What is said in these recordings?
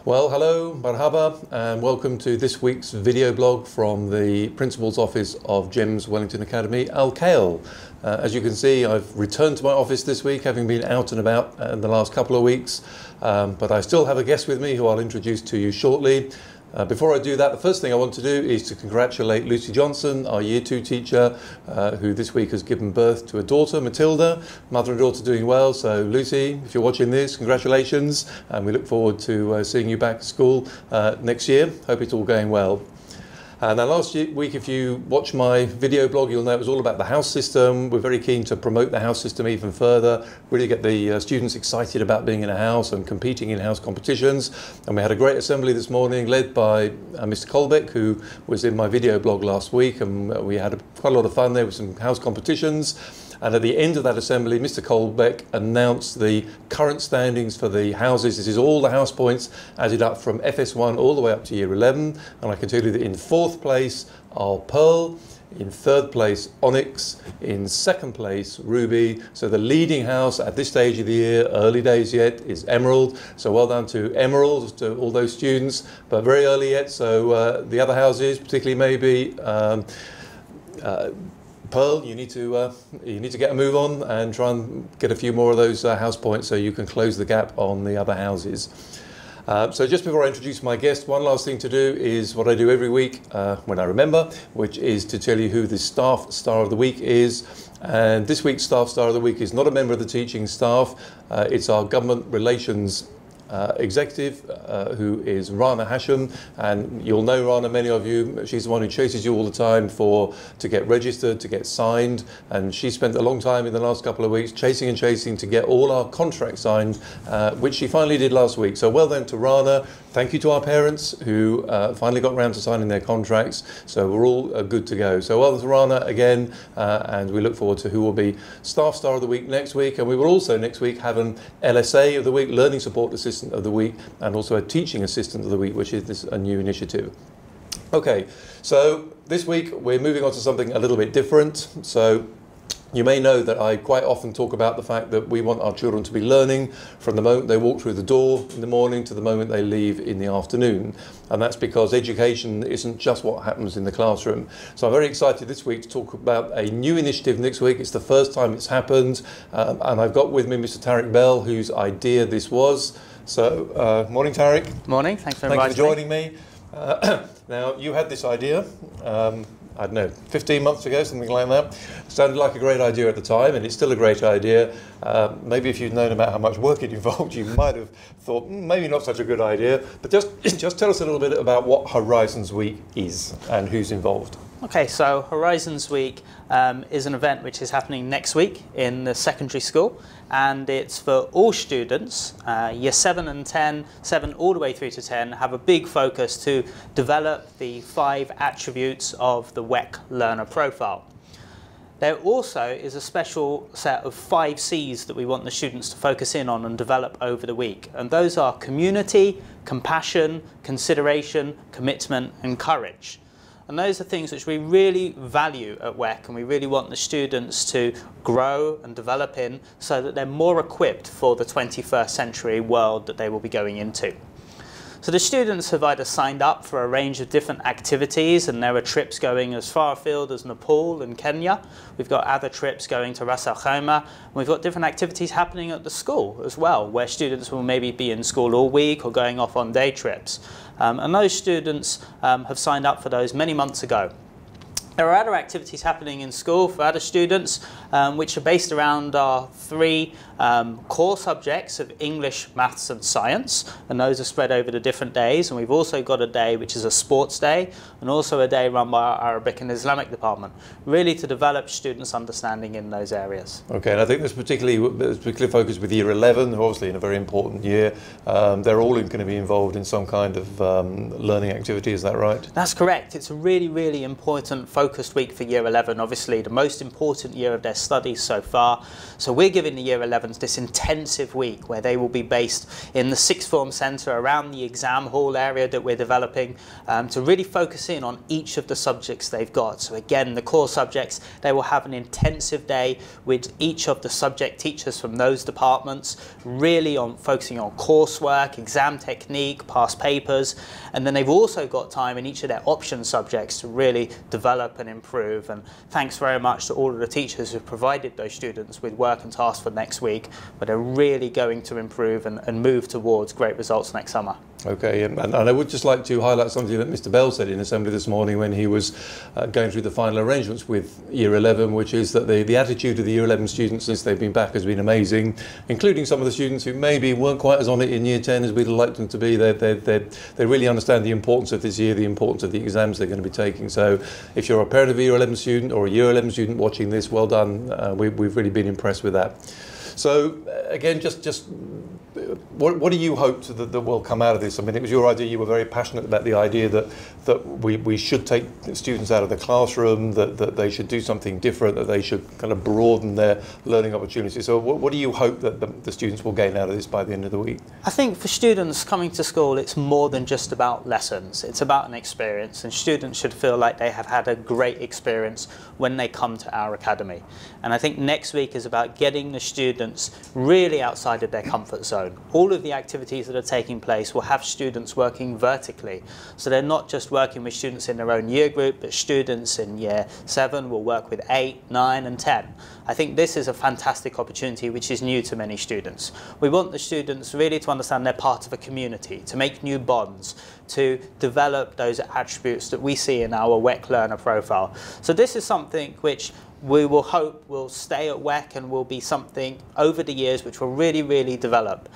Well, hello, marhaba, and welcome to this week's video blog from the Principal's Office of GEMS Wellington Academy, Al Khail. As you can see, I've returned to my office this week, having been out and about in the last couple of weeks, but I still have a guest with me who I'll introduce to you shortly. Before I do that, the first thing I want to do is to congratulate Lucy Johnson, our Year 2 teacher, who this week has given birth to a daughter, Matilda. Mother and daughter doing well, so Lucy, if you're watching this, congratulations, and we look forward to seeing you back at school next year. Hope it's all going well. Now last week, if you watch my video blog, you'll know it was all about the house system. We're very keen to promote the house system even further, really get the students excited about being in a house and competing in house competitions. And we had a great assembly this morning led by Mr. Colbeck, who was in my video blog last week, and we had quite a lot of fun there with some house competitions. And at the end of that assembly, Mr. Colbeck announced the current standings for the houses. This is all the house points added up from FS1 all the way up to Year 11. And I can tell you that in 4th place are Pearl, in 3rd place Onyx, in 2nd place Ruby. So the leading house at this stage of the year, early days yet, is Emerald. So well done to Emerald, to all those students, but very early yet. So the other houses, particularly maybe Pearl, you need to get a move on and try and get a few more of those house points so you can close the gap on the other houses. So just before I introduce my guest, one last thing to do is what I do every week when I remember, which is to tell you who the Staff Star of the Week is. And this week's Staff Star of the Week is not a member of the teaching staff, it's our Government Relations executive, who is Rana Hashim, and you'll know Rana, many of you. She's the one who chases you all the time to get registered, to get signed, and she spent a long time in the last couple of weeks chasing and chasing to get all our contracts signed, which she finally did last week. So well done to Rana. Thank you to our parents who finally got around to signing their contracts, so we're all good to go. So well done to Rana again, and we look forward to who will be Staff Star of the Week next week. And we will also next week have an LSA of the Week, Learning Support Assistant of the Week, and also a Teaching Assistant of the Week, which is a new initiative. Okay, so this week we're moving on to something a little bit different. So you may know that I quite often talk about the fact that we want our children to be learning from the moment they walk through the door in the morning to the moment they leave in the afternoon. And that's because education isn't just what happens in the classroom. So I'm very excited this week to talk about a new initiative next week. It's the first time it's happened. And I've got with me Mr. Tariq Bell, whose idea this was. So, morning Tariq. Morning, thanks for inviting me. Thank you for joining me. Now, you had this idea. I don't know, 15 months ago, something like that. Sounded like a great idea at the time, and it's still a great idea. Maybe if you'd known about how much work it involved, you might have thought, maybe not such a good idea. But just tell us a little bit about what Horizons Week is and who's involved. Okay, so Horizons Week is an event which is happening next week in the secondary school, and it's for all students, Year 7 and 10, 7 all the way through to 10, have a big focus to develop the 5 attributes of the WEC learner profile. There also is a special set of 5 C's that we want the students to focus in on and develop over the week, and those are community, compassion, consideration, commitment and courage. And those are things which we really value at WEC, and we really want the students to grow and develop in so that they're more equipped for the 21st century world that they will be going into. So the students have either signed up for a range of different activities, and there are trips going as far afield as Nepal and Kenya. We've got other trips going to Ras Al Khaimah, and we've got different activities happening at the school as well, where students will maybe be in school all week or going off on day trips. And those students have signed up for those many months ago. There are other activities happening in school for other students which are based around our 3 core subjects of English, Maths and Science, and those are spread over the different days. And we've also got a day which is a sports day, and also a day run by our Arabic and Islamic department, really to develop students' understanding in those areas. Okay, and I think there's particularly focused with Year 11, who obviously in a very important year. They're all going to be involved in some kind of learning activity, is that right? That's correct. It's a really, really important focus focused week for Year 11, obviously the most important year of their studies so far. So we're giving the Year 11s this intensive week where they will be based in the sixth form centre around the exam hall area that we're developing to really focus in on each of the subjects they've got. So again, the core subjects, they will have an intensive day with each of the subject teachers from those departments, really on focusing on coursework, exam technique, past papers, and then they've also got time in each of their option subjects to really develop and improve. And thanks very much to all of the teachers who've provided those students with work and tasks for next week, but they're really going to improve and move towards great results next summer. Okay, and I would just like to highlight something that Mr. Bell said in Assembly this morning when he was going through the final arrangements with Year 11, which is that the attitude of the Year 11 students since they've been back has been amazing, including some of the students who maybe weren't quite as on it in Year 10 as we'd like them to be. They really understand the importance of this year, the importance of the exams they're going to be taking. So if you're a parent of a Year 11 student or a Year 11 student watching this, well done. We've really been impressed with that. So again, just what do you hope that will come out of this? I mean, it was your idea. You were very passionate about the idea that we should take students out of the classroom, that they should do something different, that they should kind of broaden their learning opportunities. So what do you hope that the students will gain out of this by the end of the week? I think for students coming to school, it's more than just about lessons. It's about an experience, and students should feel like they have had a great experience when they come to our academy. And I think next week is about getting the students really outside of their comfort zone. All of the activities that are taking place will have students working vertically. So they're not just working with students in their own year group, but students in Year 7 will work with 8, 9 and 10. I think this is a fantastic opportunity which is new to many students. We want the students really to understand they're part of a community, to make new bonds, to develop those attributes that we see in our WEC learner profile. So this is something which we will hope will stay at WEC and will be something over the years which will really develop.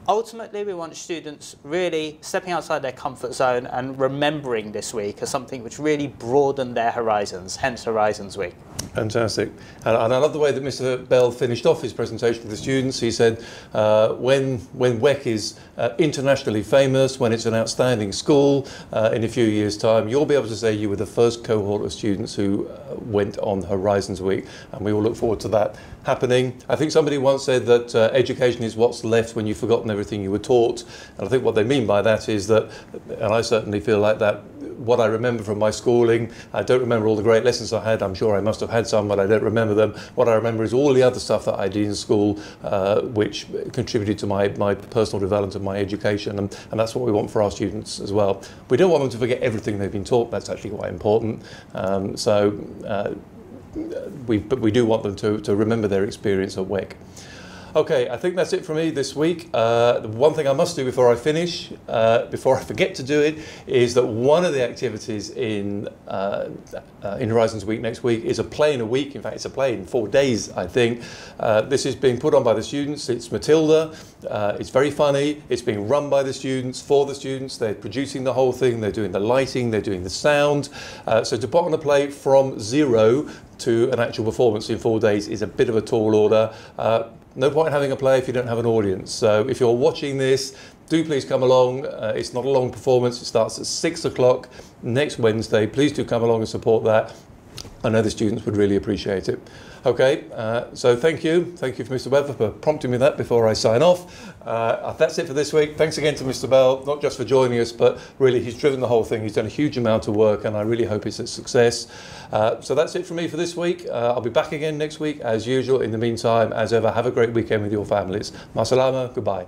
Ultimately, we want students really stepping outside their comfort zone and remembering this week as something which really broadened their horizons, hence Horizons Week. Fantastic. And I love the way that Mr. Bell finished off his presentation to the students. He said, when WEC is internationally famous, when it's an outstanding school, in a few years' time, you'll be able to say you were the first cohort of students who went on Horizons Week, and we all look forward to that happening. I think somebody once said that education is what's left when you've forgotten everything you were taught, and I think what they mean by that is that, and I certainly feel like that, what I remember from my schooling, I don't remember all the great lessons I had. I'm sure I must have had some, but I don't remember them. What I remember is all the other stuff that I did in school, which contributed to my personal development and my education, and that's what we want for our students as well. We don't want them to forget everything they've been taught. That's actually quite important. But we do want them to remember their experience at WEC. Okay, I think that's it for me this week. The one thing I must do before I finish, before I forget to do it, is that one of the activities in Horizons Week next week is a play in a week. In fact, it's a play in 4 days, I think. This is being put on by the students. It's Matilda. It's very funny. It's being run by the students, for the students. They're producing the whole thing. They're doing the lighting. They're doing the sound. So to put on a play from zero to an actual performance in 4 days is a bit of a tall order. No point in having a play if you don't have an audience. So if you're watching this, do please come along. It's not a long performance. It starts at 6 o'clock next Wednesday. Please do come along and support that. I know the students would really appreciate it. Okay, so thank you. Thank you for Mr. Weather for prompting me that before I sign off. That's it for this week. Thanks again to Mr. Bell, not just for joining us, but really he's driven the whole thing. He's done a huge amount of work, and I really hope it's a success. So that's it from me for this week. I'll be back again next week as usual. In the meantime, as ever, have a great weekend with your families. Ma salama, goodbye.